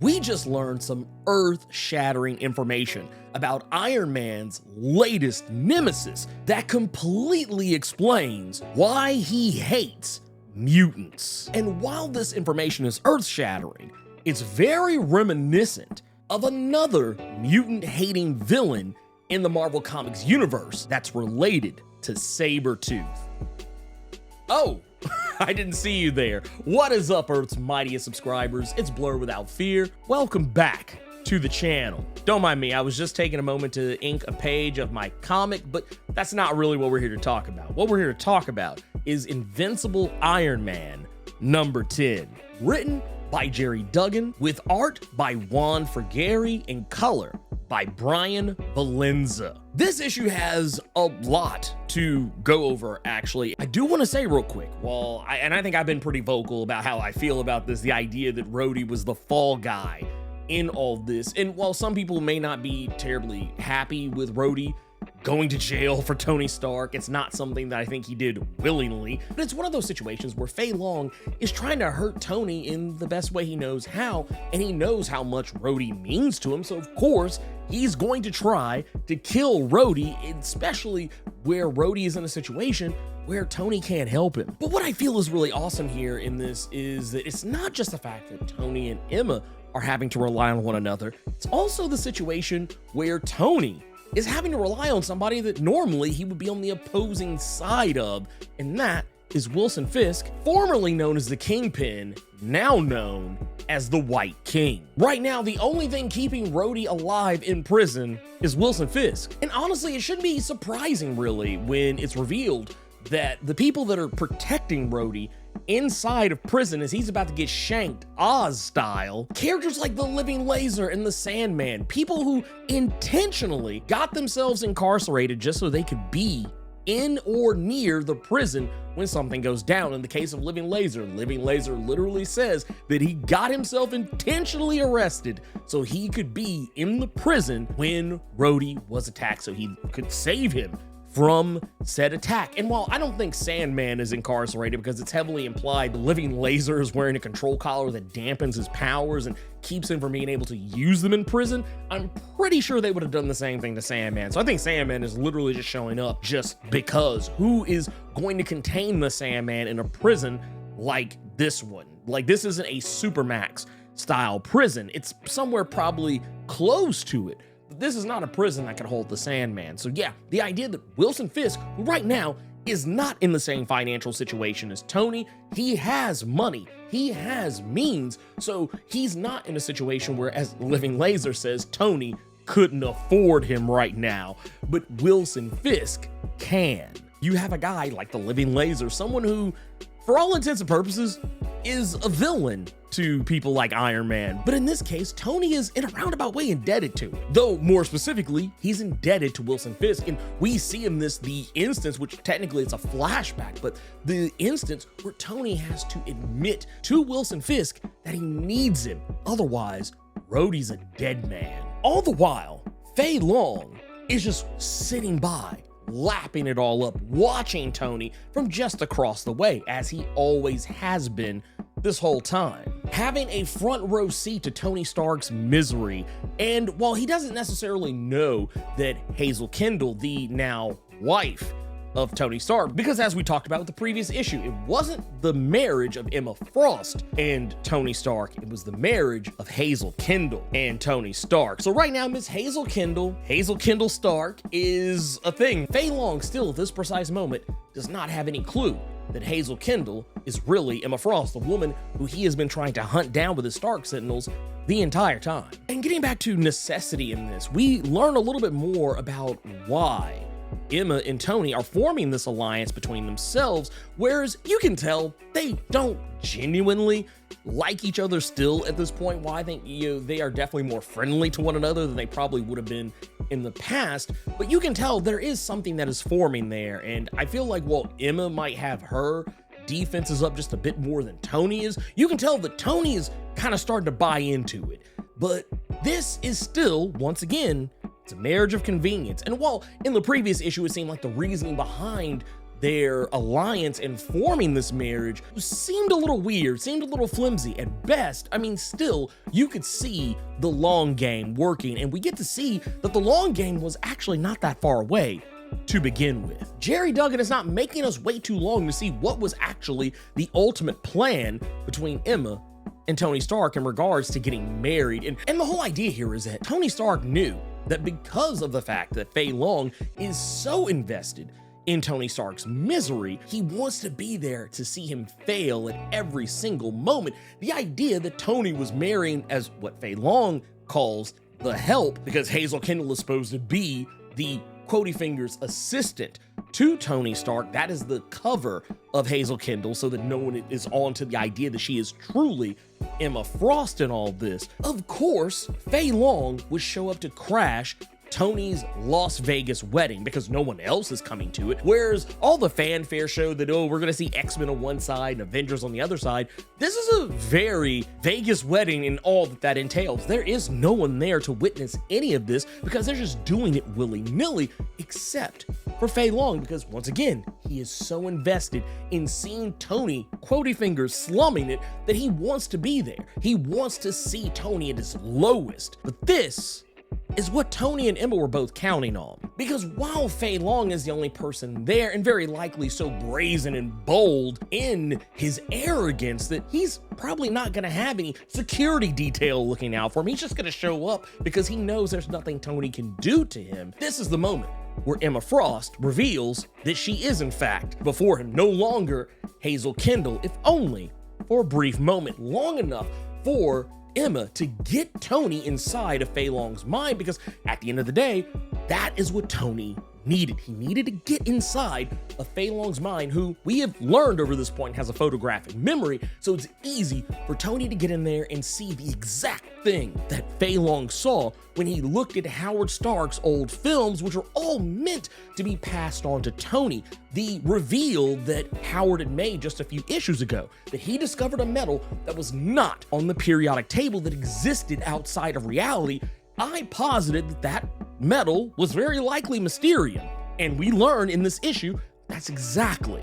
We just learned some earth-shattering information about Iron Man's latest nemesis that completely explains why he hates mutants. And while this information is earth-shattering, it's very reminiscent of another mutant-hating villain in the Marvel Comics universe that's related to Sabretooth. Oh, I didn't see you there. What is up, Earth's mightiest subscribers? It's Blerd without fear. Welcome back to the channel. Don't mind me, I was just taking a moment to ink a page of my comic, but that's not really what we're here to talk about. What we're here to talk about is Invincible Iron Man number 10, written by Jerry Duggan, with art by Juan Frigeri and color by Brian Valenza. This issue has a lot to go over, actually. I do want to say real quick, I think I've been pretty vocal about how I feel about this, the idea that Rhodey was the fall guy in all this. And while some people may not be terribly happy with Rhodey going to jail for Tony Stark, it's not something that I think he did willingly, but it's one of those situations where Feilong is trying to hurt Tony in the best way he knows how, and he knows how much Rhodey means to him, so of course he's going to try to kill Rhodey, especially where Rhodey is in a situation where Tony can't help him. But what I feel is really awesome here in this is that it's not just the fact that Tony and Emma are having to rely on one another, it's also the situation where Tony is having to rely on somebody that normally he would be on the opposing side of, and that is Wilson Fisk, formerly known as the Kingpin, now known as the White King. Right now, the only thing keeping Rhodey alive in prison is Wilson Fisk. And honestly, it shouldn't be surprising, really, when it's revealed that the people that are protecting Rhodey inside of prison as he's about to get shanked Oz style, characters like the Living Laser and the Sandman, people who intentionally got themselves incarcerated just so they could be in or near the prison when something goes down. In the case of Living Laser literally says that he got himself intentionally arrested so he could be in the prison when Rhodey was attacked, so he could save him from said attack. And while I don't think Sandman is incarcerated because it's heavily implied the Living Laser is wearing a control collar that dampens his powers and keeps him from being able to use them in prison, I'm pretty sure they would have done the same thing to Sandman. So I think Sandman is literally just showing up just because. Who is going to contain the Sandman in a prison like this one? Like, this isn't a Supermax style prison. It's somewhere probably close to it. This is not a prison that can hold the Sandman. So yeah, the idea that Wilson Fisk, who right now is not in the same financial situation as Tony, he has money, he has means, so he's not in a situation where, as Living Laser says, Tony couldn't afford him right now, but Wilson Fisk can. You have a guy like the Living Laser, someone who, for all intents and purposes, is a villain to people like Iron Man. But in this case, Tony is in a roundabout way indebted to him. Though more specifically, he's indebted to Wilson Fisk, and we see in this the instance, which technically it's a flashback, but the instance where Tony has to admit to Wilson Fisk that he needs him. Otherwise, Rhodey's a dead man. All the while, Feilong is just sitting by, lapping it all up, watching Tony from just across the way, as he always has been this whole time, having a front row seat to Tony Stark's misery. And while he doesn't necessarily know that Hazel Kendall, the now wife of Tony Stark, because as we talked about with the previous issue, it wasn't the marriage of Emma Frost and Tony Stark, it was the marriage of Hazel Kendall and Tony Stark. So right now, Miss Hazel Kendall Stark is a thing. Feilong still at this precise moment does not have any clue that Hazel Kendall is really Emma Frost, the woman who he has been trying to hunt down with his Stark Sentinels the entire time. And getting back to necessity in this, we learn a little bit more about why Emma and Tony are forming this alliance between themselves, whereas you can tell they don't genuinely like each other still at this point. Well, I think they are definitely more friendly to one another than they probably would have been in the past, but you can tell there is something that is forming there, and I feel like while Emma might have her defenses up just a bit more than Tony is, you can tell that Tony is kind of starting to buy into it. But this is still, once again, it's a marriage of convenience. And while in the previous issue it seemed like the reasoning behind their alliance and forming this marriage seemed a little weird, seemed a little flimsy at best. I mean, still, you could see the long game working, and we get to see that the long game was actually not that far away to begin with. Jerry Duggan is not making us wait too long to see what was actually the ultimate plan between Emma and Tony Stark in regards to getting married. And the whole idea here is that Tony Stark knew that because of the fact that Feilong is so invested in Tony Stark's misery, he wants to be there to see him fail at every single moment. The idea that Tony was marrying as what Feilong calls the help, because Hazel Kendall is supposed to be the Quotey Fingers assistant to Tony Stark. That is the cover of Hazel Kendall, so that no one is on to the idea that she is truly Emma Frost in all this. Of course, Feilong would show up to crash Tony's Las Vegas wedding because no one else is coming to it. Whereas all the fanfare showed that, oh, we're gonna see X-Men on one side and Avengers on the other side. This is a very Vegas wedding in all that entails. There is no one there to witness any of this because they're just doing it willy-nilly, except for Feilong, because once again, he is so invested in seeing Tony, Quotey Fingers, slumming it that he wants to be there. He wants to see Tony at his lowest. But this is what Tony and Emma were both counting on. Because while Feilong is the only person there, and very likely so brazen and bold in his arrogance that he's probably not gonna have any security detail looking out for him, he's just gonna show up because he knows there's nothing Tony can do to him. This is the moment where Emma Frost reveals that she is in fact, before him, no longer Hazel Kendall, if only for a brief moment, long enough for Emma to get Tony inside of Feilong's mind, because at the end of the day, that is what Tony needed. He needed to get inside of Feilong's mind, who we have learned over this point has a photographic memory, so it's easy for Tony to get in there and see the exact thing that Feilong saw when he looked at Howard Stark's old films, which were all meant to be passed on to Tony. The reveal that Howard had made just a few issues ago, that he discovered a metal that was not on the periodic table that existed outside of reality. I posited that that metal was very likely Mysterium, and we learn in this issue that's exactly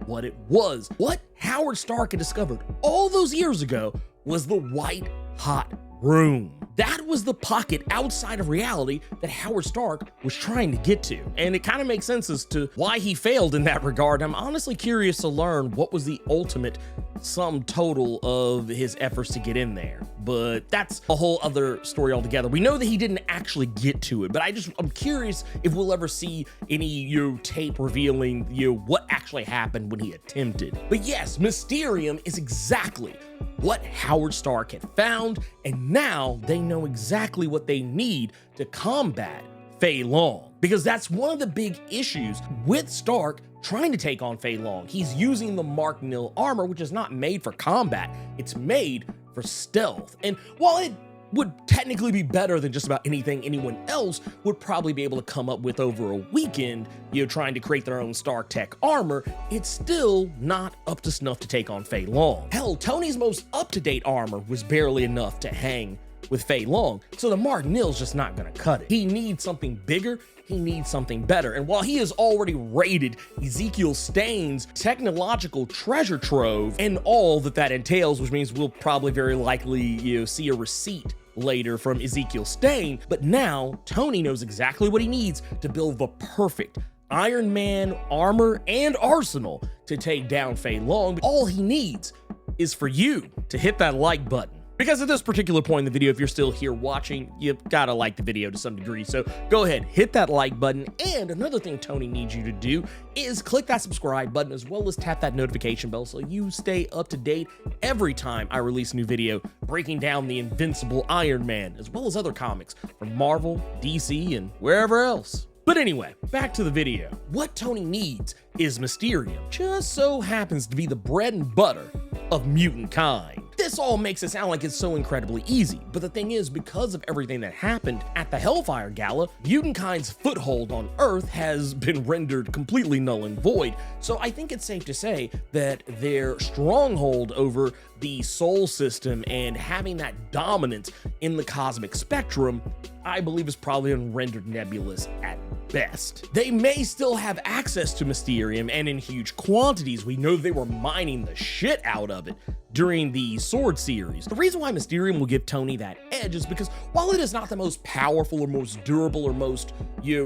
what it was. What Howard Stark had discovered all those years ago was the white hot room. That was the pocket outside of reality that Howard Stark was trying to get to. And it kind of makes sense as to why he failed in that regard. I'm honestly curious to learn what was the ultimate sum total of his efforts to get in there. But that's a whole other story altogether. We know that he didn't actually get to it, but I'm curious if we'll ever see any, tape revealing, what actually happened when he attempted. But yes, Mysterium is exactly what Howard Stark had found, and now they know exactly what they need to combat Feilong. Because that's one of the big issues with Stark trying to take on Feilong. He's using the Mark Nil armor, which is not made for combat, it's made for stealth. And while it would technically be better than just about anything anyone else would probably be able to come up with over a weekend, trying to create their own Stark Tech armor, it's still not up to snuff to take on Feilong. Hell, Tony's most up-to-date armor was barely enough to hang with Feilong, so the Mark Nil's just not gonna cut it. He needs something bigger, he needs something better. And while he has already raided Ezekiel Stane's technological treasure trove and all that entails, which means we'll probably very likely see a receipt later from Ezekiel Stane, but now Tony knows exactly what he needs to build the perfect Iron Man armor and arsenal to take down Feilong. All he needs is for you to hit that like button. Because at this particular point in the video, if you're still here watching, you've gotta like the video to some degree. So go ahead, hit that like button. And another thing Tony needs you to do is click that subscribe button, as well as tap that notification bell so you stay up to date every time I release a new video breaking down the Invincible Iron Man, as well as other comics from Marvel, DC, and wherever else. But anyway, back to the video. What Tony needs is Mysterium. Just so happens to be the bread and butter of mutant kind. This all makes it sound like it's so incredibly easy, but the thing is, because of everything that happened at the Hellfire Gala, mutant kind's foothold on Earth has been rendered completely null and void, so I think it's safe to say that their stronghold over the Sol system and having that dominance in the cosmic spectrum, I believe is probably rendered nebulous at best. They may still have access to Mysterium, and in huge quantities. We know they were mining the shit out of it during the Sword series. The reason why Mysterium will give Tony that edge is because while it is not the most powerful or most durable or most,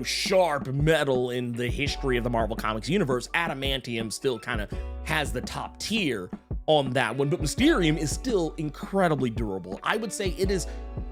sharp metal in the history of the Marvel Comics universe, adamantium still kind of has the top tier on that one, but Mysterium is still incredibly durable. I would say it is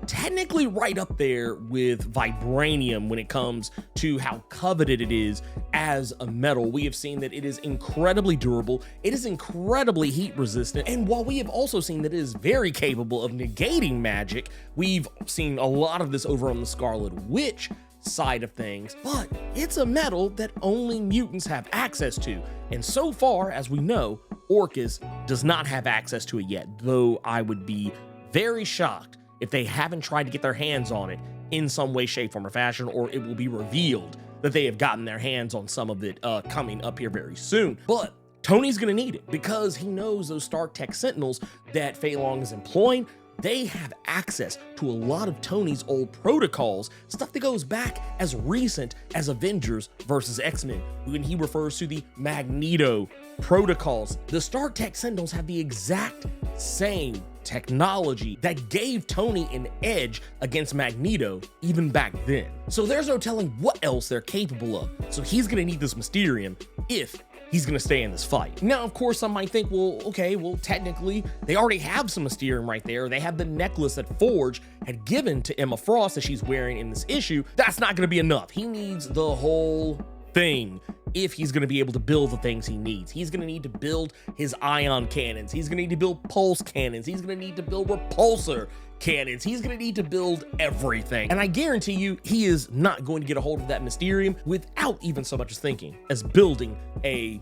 technically right up there with vibranium when it comes to how coveted it is as a metal. We have seen that it is incredibly durable, it is incredibly heat resistant, and while we have also seen that it is very capable of negating magic, we've seen a lot of this over on the Scarlet Witch side of things, but it's a metal that only mutants have access to, and so far as we know, Orcus does not have access to it yet, though I would be very shocked if they haven't tried to get their hands on it in some way, shape, form, or fashion, or it will be revealed that they have gotten their hands on some of it coming up here very soon. But Tony's gonna need it because he knows those Stark Tech Sentinels that Feilong is employing, they have access to a lot of Tony's old protocols, stuff that goes back as recent as Avengers versus X-Men, when he refers to the Magneto protocols. The Stark Tech Sentinels have the exact same technology that gave Tony an edge against Magneto even back then. So there's no telling what else they're capable of. So he's gonna need this Mysterium if he's gonna stay in this fight. Now, of course, some might think, well, okay, well, technically, they already have some Mysterium right there. They have the necklace that Forge had given to Emma Frost that she's wearing in this issue. That's not gonna be enough. He needs the whole thing if he's gonna be able to build the things he needs. He's gonna need to build his ion cannons. He's gonna need to build pulse cannons. He's gonna need to build repulsor cannons. He's gonna need to build everything. And I guarantee you, he is not going to get a hold of that Mysterium without even so much as thinking as building a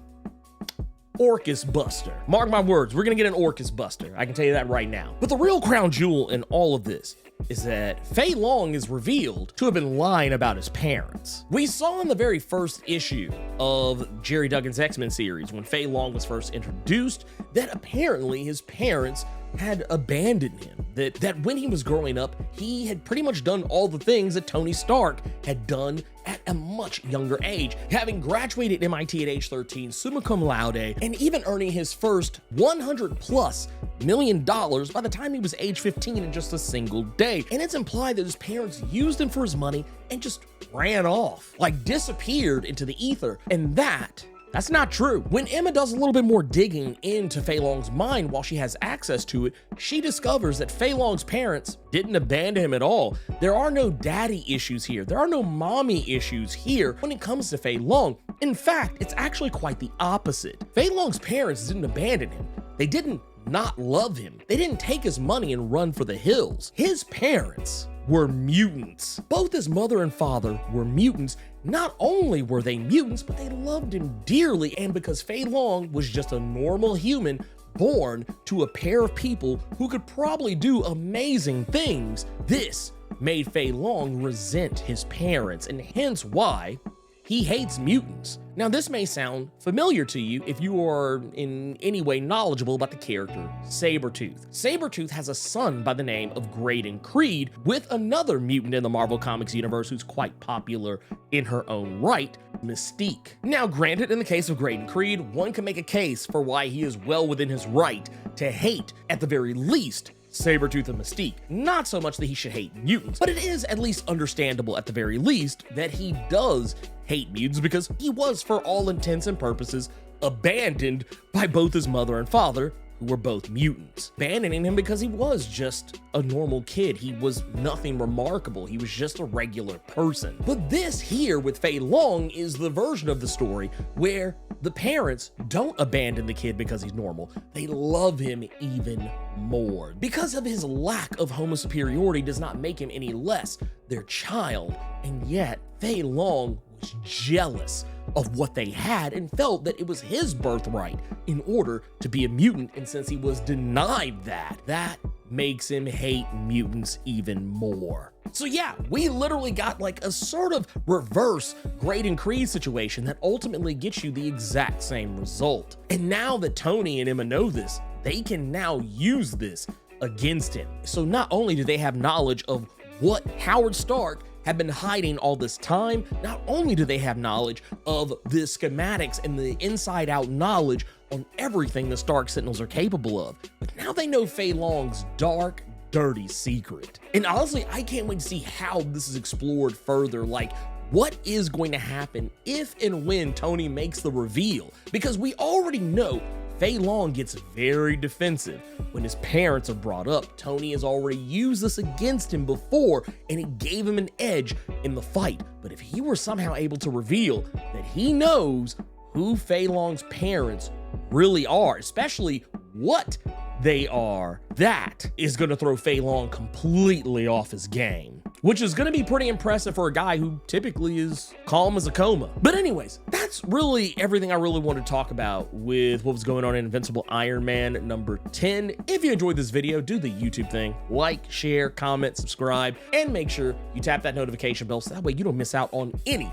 Orcus Buster. Mark my words, we're gonna get an Orcus Buster. I can tell you that right now. But the real crown jewel in all of this is that Feilong is revealed to have been lying about his parents. We saw in the very first issue of Jerry Duggan's X-Men series, when Feilong was first introduced, that apparently his parents had abandoned him, that when he was growing up, he had pretty much done all the things that Tony Stark had done at a much younger age, having graduated MIT at age 13, summa cum laude, and even earning his first $100+ million by the time he was age 15 in just a single day. And it's implied that his parents used him for his money and just ran off, like disappeared into the ether, and that's not true. When Emma does a little bit more digging into Feilong's mind while she has access to it, she discovers that Feilong's parents didn't abandon him at all. There are no daddy issues here. There are no mommy issues here when it comes to Feilong. In fact, it's actually quite the opposite. Feilong's parents didn't abandon him. They didn't not love him. They didn't take his money and run for the hills. His parents were mutants. Both his mother and father were mutants. Not only were they mutants, but they loved him dearly, and because Feilong was just a normal human born to a pair of people who could probably do amazing things, this made Feilong resent his parents, and hence why he hates mutants. Now, this may sound familiar to you if you are in any way knowledgeable about the character Sabretooth. Sabretooth has a son by the name of Graydon Creed with another mutant in the Marvel Comics universe who's quite popular in her own right, Mystique. Now, granted, in the case of Graydon Creed, one can make a case for why he is well within his right to hate, at the very least, Sabretooth and Mystique. Not so much that he should hate mutants, but it is at least understandable at the very least that he does hate mutants because he was, for all intents and purposes, abandoned by both his mother and father, who were both mutants. Abandoning him because he was just a normal kid. He was nothing remarkable. He was just a regular person. But this here with Feilong is the version of the story where the parents don't abandon the kid because he's normal. They love him even more. Because of his lack of homo superiority does not make him any less their child. And yet Feilong was jealous of what they had and felt that it was his birthright in order to be a mutant, and since he was denied that makes him hate mutants even more. So yeah, we literally got like a sort of reverse Graydon Creed situation that ultimately gets you the exact same result. And now that Tony and Emma know this, they can now use this against him. So not only do they have knowledge of what Howard Stark have been hiding all this time. Not only do they have knowledge of the schematics and the inside out knowledge on everything the Stark Sentinels are capable of, but now they know Feilong's dark, dirty secret. And honestly, I can't wait to see how this is explored further. Like, what is going to happen if and when Tony makes the reveal? Because we already know Feilong gets very defensive. When his parents are brought up, Tony has already used this against him before, and it gave him an edge in the fight. But if he were somehow able to reveal that he knows who Feilong's parents really are, especially what they are, that is going to throw Feilong completely off his game, which is going to be pretty impressive for a guy who typically is calm as a coma. But anyways, that's really everything I really wanted to talk about with what was going on in Invincible Iron Man number 10. If you enjoyed this video, do the YouTube thing, like, share, comment, subscribe, and make sure you tap that notification bell so that way you don't miss out on any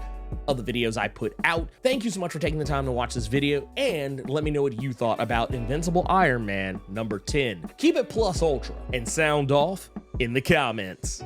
of the videos I put out. Thank you so much for taking the time to watch this video, and let me know what you thought about Invincible Iron Man number 10. Keep it plus ultra and sound off in the comments.